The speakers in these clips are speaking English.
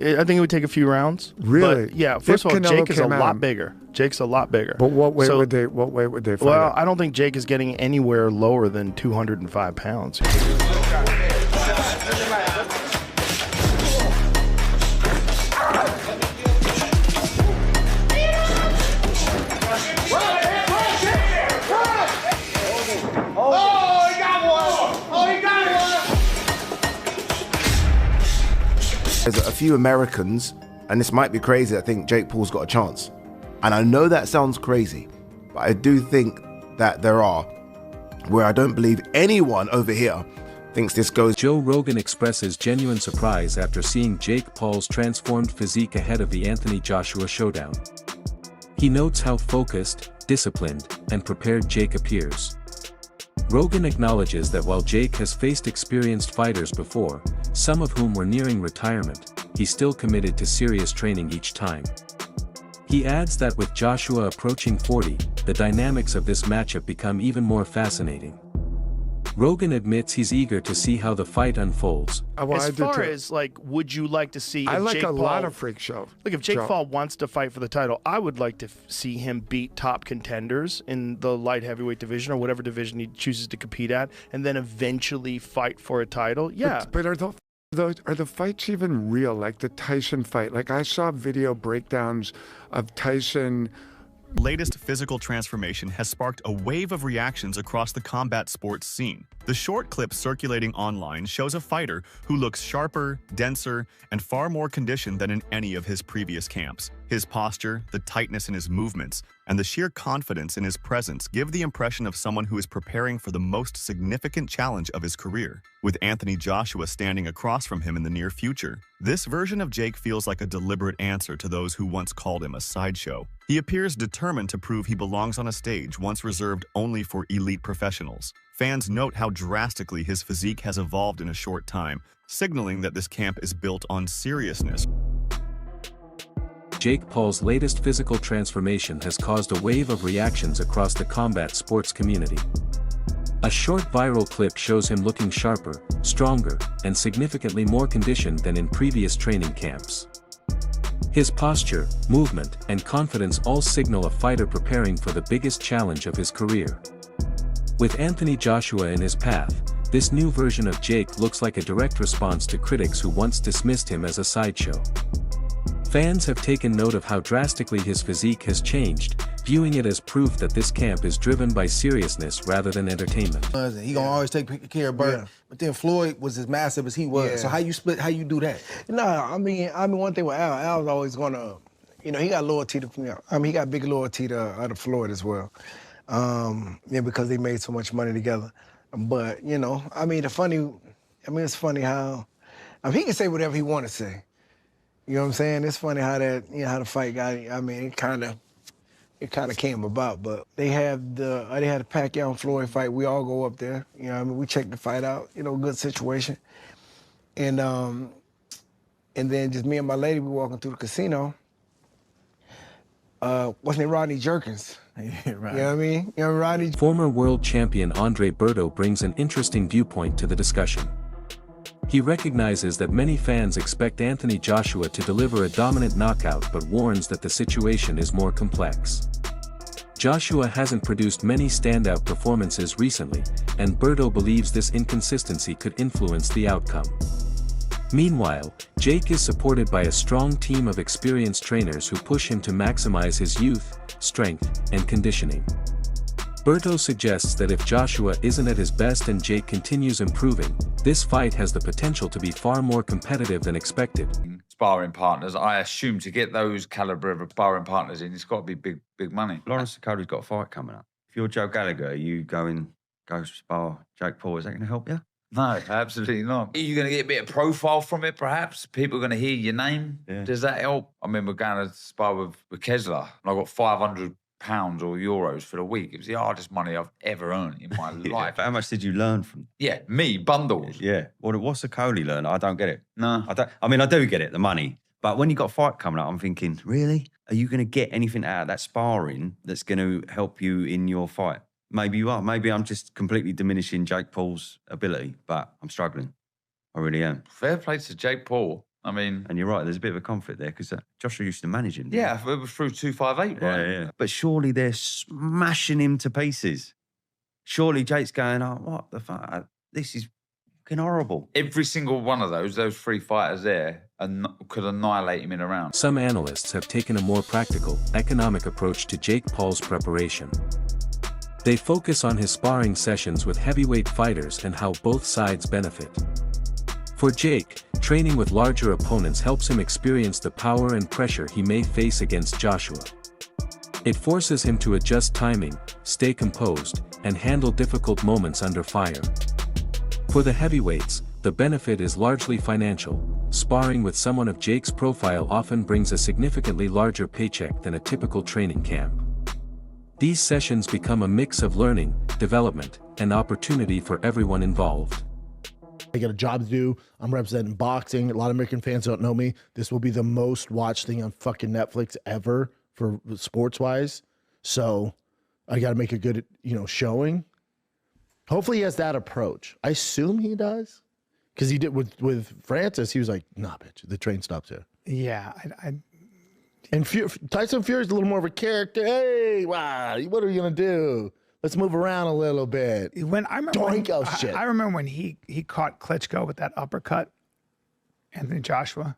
I think it would take a few rounds. Really? But yeah. First of all, Jake is a lot bigger. Jake's a lot bigger. But what weight would they? What weight would they fight? Well, at? I don't think Jake is getting anywhere lower than 205 pounds. There's a few Americans, and this might be crazy, I think Jake Paul's got a chance. And I know that sounds crazy, but I do think that there are, where I don't believe anyone over here thinks this goes. Joe Rogan expresses genuine surprise after seeing Jake Paul's transformed physique ahead of the Anthony Joshua showdown. He notes how focused, disciplined, and prepared Jake appears. Rogan acknowledges that while Jake has faced experienced fighters before, some of whom were nearing retirement, he's still committed to serious training each time. He adds that with Joshua approaching 40, the dynamics of this matchup become even more fascinating. Rogan admits he's eager to see how the fight unfolds. As far as, like, would you like to see... I like Jake a Paul, lot of freak show. Look, if Jake Paul wants to fight for the title, I would like to see him beat top contenders in the light heavyweight division or whatever division he chooses to compete at, and then eventually fight for a title. Yeah. But are the fights even real? Like the Tyson fight? Like I saw video breakdowns of Tyson... Latest physical transformation has sparked a wave of reactions across the combat sports scene. The short clip circulating online shows a fighter who looks sharper, denser, and far more conditioned than in any of his previous camps. His posture, the tightness in his movements, and the sheer confidence in his presence give the impression of someone who is preparing for the most significant challenge of his career, with Anthony Joshua standing across from him in the near future. This version of Jake feels like a deliberate answer to those who once called him a sideshow. He appears determined to prove he belongs on a stage once reserved only for elite professionals. Fans note how drastically his physique has evolved in a short time, signaling that this camp is built on seriousness. Jake Paul's latest physical transformation has caused a wave of reactions across the combat sports community. A short viral clip shows him looking sharper, stronger, and significantly more conditioned than in previous training camps. His posture, movement, and confidence all signal a fighter preparing for the biggest challenge of his career. With Anthony Joshua in his path, this new version of Jake looks like a direct response to critics who once dismissed him as a sideshow. Fans have taken note of how drastically his physique has changed, viewing it as proof that this camp is driven by seriousness rather than entertainment. He gonna always take care of Burt, but then Floyd was as massive as he was. So how you split? How you do that? No, I mean one thing with Al's always gonna, he got loyalty to me. He got big loyalty to Floyd as well. Because they made so much money together. But it's funny how, he can say whatever he want to say. You know what I'm saying? It's funny how that, how the fight got. It kind of came about. But they had the Pacquiao and Floyd fight. We all go up there. We check the fight out. Good situation. And then just me and my lady, we walking through the casino. What's his name? Rodney Jerkins. Yeah, right. You know what I mean? Rodney. Former world champion Andre Berto brings an interesting viewpoint to the discussion. He recognizes that many fans expect Anthony Joshua to deliver a dominant knockout but warns that the situation is more complex. Joshua hasn't produced many standout performances recently, and Berto believes this inconsistency could influence the outcome. Meanwhile, Jake is supported by a strong team of experienced trainers who push him to maximize his youth, strength, and conditioning. Berto suggests that if Joshua isn't at his best and Jake continues improving, this fight has the potential to be far more competitive than expected. Sparring partners, I assume to get those caliber of sparring partners in, it's got to be big money. Lawrence Cody's got a fight coming up. If you're Joe Gallagher, are you go spar Jake Paul? Is that going to help you? No, absolutely not. Are you going to get a bit of profile from it, perhaps? People are going to hear your name. Yeah. Does that help? I remember going to spar with Kessler, and I got £500 or euros for the week. It was the hardest money I've ever earned in my life. But how much did you learn from? Yeah, me, bundles. Yeah. What's the Coley learn? I don't get it. No. I do get it, the money. But when you got a fight coming up, I'm thinking, really? Are you going to get anything out of that sparring that's going to help you in your fight? Maybe you are. Maybe I'm just completely diminishing Jake Paul's ability, but I'm struggling. I really am. Fair play to Jake Paul. I mean... And you're right, there's a bit of a conflict there because Joshua used to manage him. Yeah, it was through 258, right? Yeah. But surely they're smashing him to pieces. Surely Jake's going, oh, what the fuck? This is fucking horrible. Every single one of those 3 fighters there could annihilate him in a round. Some analysts have taken a more practical, economic approach to Jake Paul's preparation. They focus on his sparring sessions with heavyweight fighters and how both sides benefit. For Jake, training with larger opponents helps him experience the power and pressure he may face against Joshua. It forces him to adjust timing, stay composed, and handle difficult moments under fire. For the heavyweights, the benefit is largely financial. Sparring with someone of Jake's profile often brings a significantly larger paycheck than a typical training camp. These sessions become a mix of learning, development, and opportunity for everyone involved. I got a job to do. I'm representing boxing. A lot of American fans don't know me. This will be the most watched thing on fucking Netflix ever for sports-wise. So I got to make a good, showing. Hopefully he has that approach. I assume he does. Because he did with Francis. He was like, nah, bitch, the train stops here. Yeah. And Tyson Fury's a little more of a character. Hey, wow, what are you going to do? Let's move around a little bit. I remember when he caught Klitschko with that uppercut, Anthony Joshua.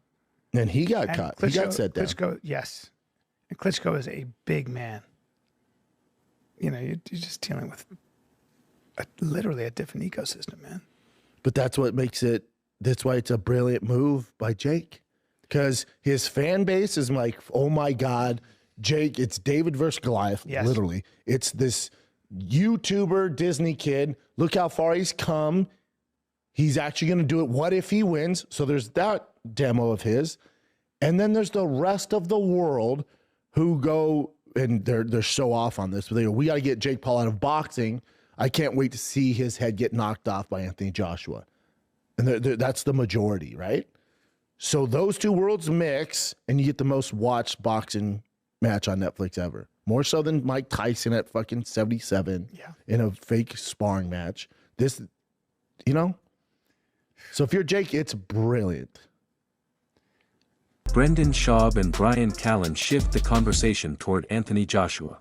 And he got caught. He got set down. Klitschko, yes. And Klitschko is a big man. You're just dealing with literally a different ecosystem, man. But that's what makes it, that's why it's a brilliant move by Jake. Because his fan base is like, oh my God, Jake, it's David versus Goliath, literally. It's this YouTuber Disney kid. Look how far he's come. He's actually going to do it. What if he wins? So there's that demo of his. And then there's the rest of the world who go, and they're so off on this, but they go, we got to get Jake Paul out of boxing. I can't wait to see his head get knocked off by Anthony Joshua. And that's the majority, right? So those two worlds mix, and you get the most watched boxing match on Netflix ever. More so than Mike Tyson at fucking 77 in a fake sparring match. This, So if you're Jake, it's brilliant. Brendan Schaub and Brian Callen shift the conversation toward Anthony Joshua.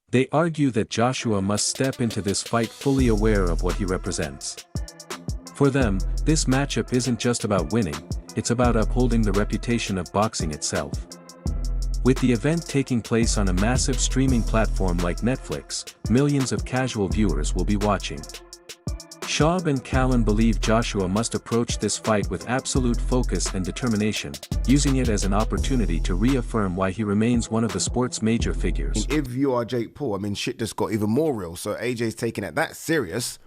They argue that Joshua must step into this fight fully aware of what he represents. For them, this matchup isn't just about winning, it's about upholding the reputation of boxing itself. With the event taking place on a massive streaming platform like Netflix, millions of casual viewers will be watching. Schaub and Callen believe Joshua must approach this fight with absolute focus and determination, using it as an opportunity to reaffirm why he remains one of the sport's major figures. If you are Jake Paul, shit just got even more real. So AJ's taking it that serious.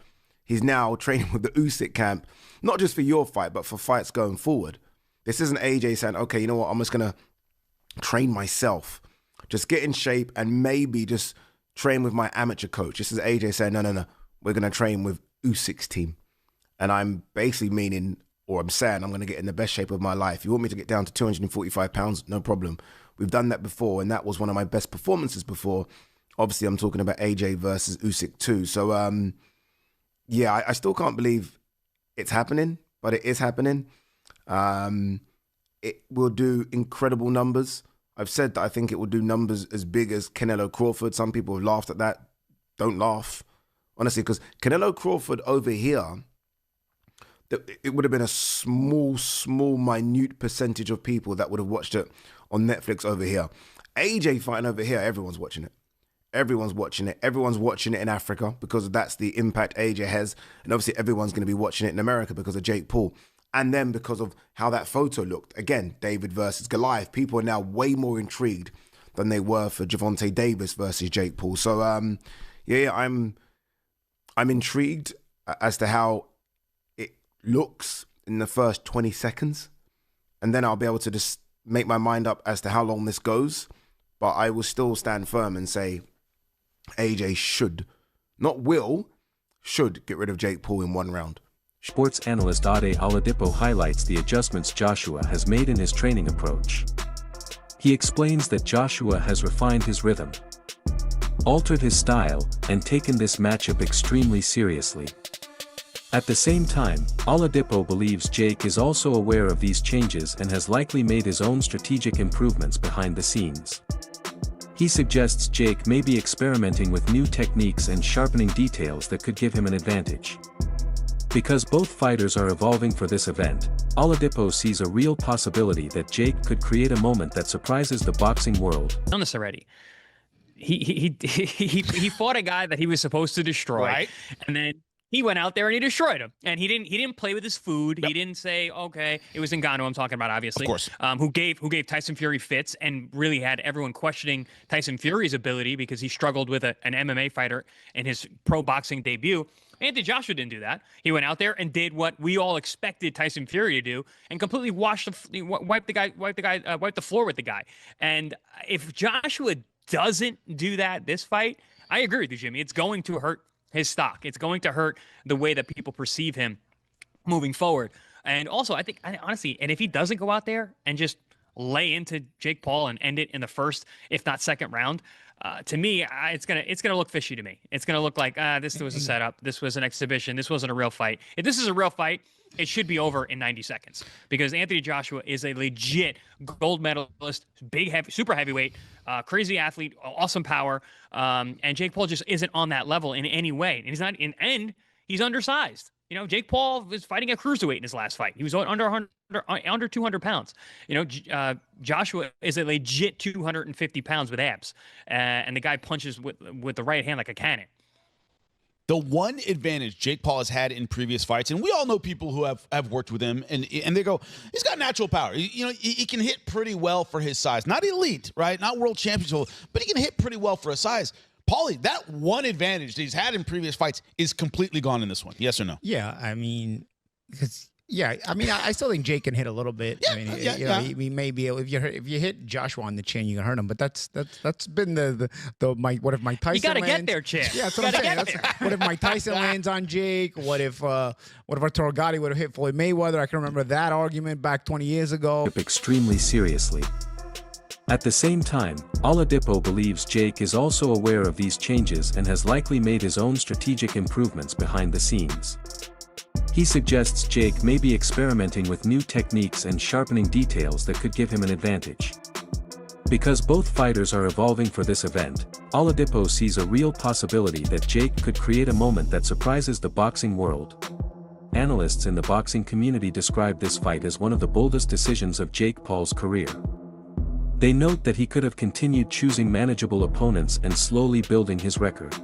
He's now training with the Usyk camp, not just for your fight, but for fights going forward. This isn't AJ saying, okay, you know what, I'm just going to train myself. Just get in shape and maybe just train with my amateur coach. This is AJ saying, no, we're going to train with Usyk's team. And I'm basically meaning, or I'm saying, I'm going to get in the best shape of my life. You want me to get down to 245 pounds? No problem. We've done that before, and that was one of my best performances before. Obviously, I'm talking about AJ versus Usyk too. So, I still can't believe it's happening, but it is happening. It will do incredible numbers. I've said that I think it will do numbers as big as Canelo Crawford. Some people have laughed at that. Don't laugh. Honestly, because Canelo Crawford over here, it would have been a small, minute percentage of people that would have watched it on Netflix over here. AJ fighting over here, everyone's watching it. Everyone's watching it. Everyone's watching it in Africa because that's the impact AJ has. And obviously everyone's going to be watching it in America because of Jake Paul. And then because of how that photo looked. Again, David versus Goliath. People are now way more intrigued than they were for Gervonta Davis versus Jake Paul. So, I'm intrigued as to how it looks in the first 20 seconds. And then I'll be able to just make my mind up as to how long this goes. But I will still stand firm and say AJ should get rid of Jake Paul in one round. Sports analyst Ade Oladipo highlights the adjustments Joshua has made in his training approach. He explains that Joshua has refined his rhythm, altered his style, and taken this matchup extremely seriously. At the same time, Oladipo believes Jake is also aware of these changes and has likely made his own strategic improvements behind the scenes. He suggests Jake may be experimenting with new techniques and sharpening details that could give him an advantage. Because both fighters are evolving for this event, Oladipo sees a real possibility that Jake could create a moment that surprises the boxing world. Done this already. He fought a guy that he was supposed to destroy, Right. and then he went out there and he destroyed him. And he didn't play with his food. Yep. He didn't say, okay, it was Ngannou I'm talking about, obviously. Of course. Who gave Tyson Fury fits and really had everyone questioning Tyson Fury's ability because he struggled with an MMA fighter in his pro boxing debut. Anthony Joshua didn't do that. He went out there and did what we all expected Tyson Fury to do, and completely wiped the floor with the guy. And if Joshua doesn't do that this fight, I agree with you, Jimmy. It's going to hurt his stock. It's going to hurt the way that people perceive him moving forward. And also, I think, honestly, and if he doesn't go out there and just lay into Jake Paul and end it in the first, if not second round, to me, it's gonna look fishy to me. It's gonna look like this was a setup. This was an exhibition. This wasn't a real fight. If this is a real fight, it should be over in 90 seconds because Anthony Joshua is a legit gold medalist, super heavyweight, crazy athlete, awesome power, and Jake Paul just isn't on that level in any way. And he's not and he's undersized. You know, Jake Paul was fighting a cruiserweight in his last fight. He was under 200 pounds. You know, Joshua is a legit 250 pounds with abs, and the guy punches with the right hand like a cannon. The one advantage Jake Paul has had in previous fights, and we all know people who have worked with him, and they go, he's got natural power. He can hit pretty well for his size. Not elite, right? Not world championship, but he can hit pretty well for his size. Paulie, that one advantage that he's had in previous fights is completely gone in this one. Yes or no? Yeah, I mean, I still think Jake can hit a little bit. Yeah, I mean, he may be able, if you hit Joshua on the chin, you can hurt him. But that's been what if Mike Tyson? You got to lands, get there, Chad. Yeah, that's what I'm saying. What if Mike Tyson lands on Jake? What if Arturo Gatti would have hit Floyd Mayweather? I can remember that argument back 20 years ago. Extremely seriously. At the same time, Oladipo believes Jake is also aware of these changes and has likely made his own strategic improvements behind the scenes. He suggests Jake may be experimenting with new techniques and sharpening details that could give him an advantage. Because both fighters are evolving for this event, Oladipo sees a real possibility that Jake could create a moment that surprises the boxing world. Analysts in the boxing community describe this fight as one of the boldest decisions of Jake Paul's career. They note that he could have continued choosing manageable opponents and slowly building his record.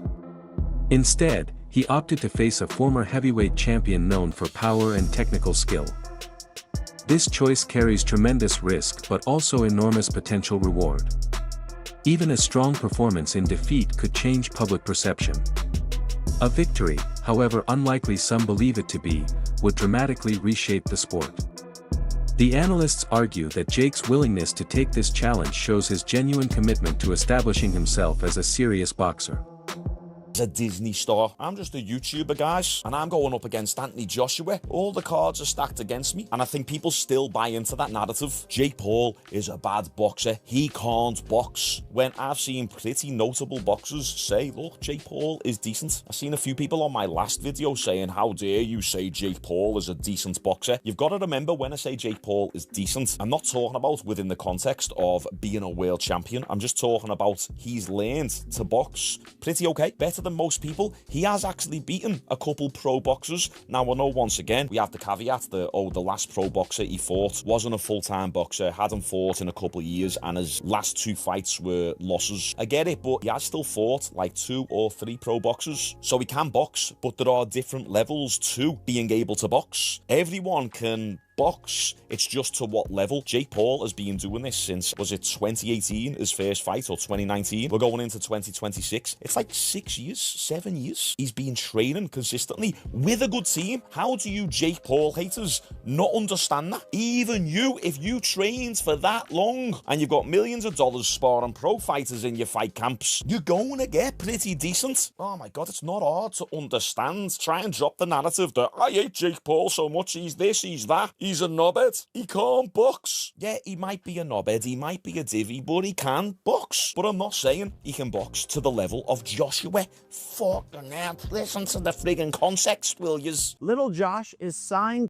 Instead, he opted to face a former heavyweight champion known for power and technical skill. This choice carries tremendous risk but also enormous potential reward. Even a strong performance in defeat could change public perception. A victory, however unlikely some believe it to be, would dramatically reshape the sport. The analysts argue that Jake's willingness to take this challenge shows his genuine commitment to establishing himself as a serious boxer. A Disney star. I'm just a YouTuber, guys, and I'm going up against Anthony Joshua. All the cards are stacked against me, and I think people still buy into that narrative. Jake Paul is a bad boxer. He can't box. When I've seen pretty notable boxers say, look, Jake Paul is decent. I've seen a few people on my last video saying, how dare you say Jake Paul is a decent boxer? You've got to remember, when I say Jake Paul is decent, I'm not talking about within the context of being a world champion. I'm just talking about he's learned to box pretty okay, better than most people. He has actually beaten a couple pro boxers. Now, I know once again we have the caveat that, the last pro boxer he fought wasn't a full-time boxer, hadn't fought in a couple of years, and his last two fights were losses. I get it, but he has still fought like 2 or 3 pro boxers, so he can box, but there are different levels to being able to box. Everyone can box, it's just to what level. Jake Paul has been doing this since, was it 2018, his first fight, or 2019? We're going into 2026. It's like 6 years, 7 years. He's been training consistently with a good team. How do you Jake Paul haters not understand that? Even you, if you trained for that long and you've got millions of dollars sparring pro fighters in your fight camps, you're going to get pretty decent. Oh my God, it's not hard to understand. Try and drop the narrative that I hate Jake Paul so much, he's this, he's that. He's a knobhead. He can't box. Yeah, he might be a knobhead, he might be a divvy, but he can box. But I'm not saying he can box to the level of Joshua. Fucking hell, listen to the friggin' context, will yous? Little Josh is signed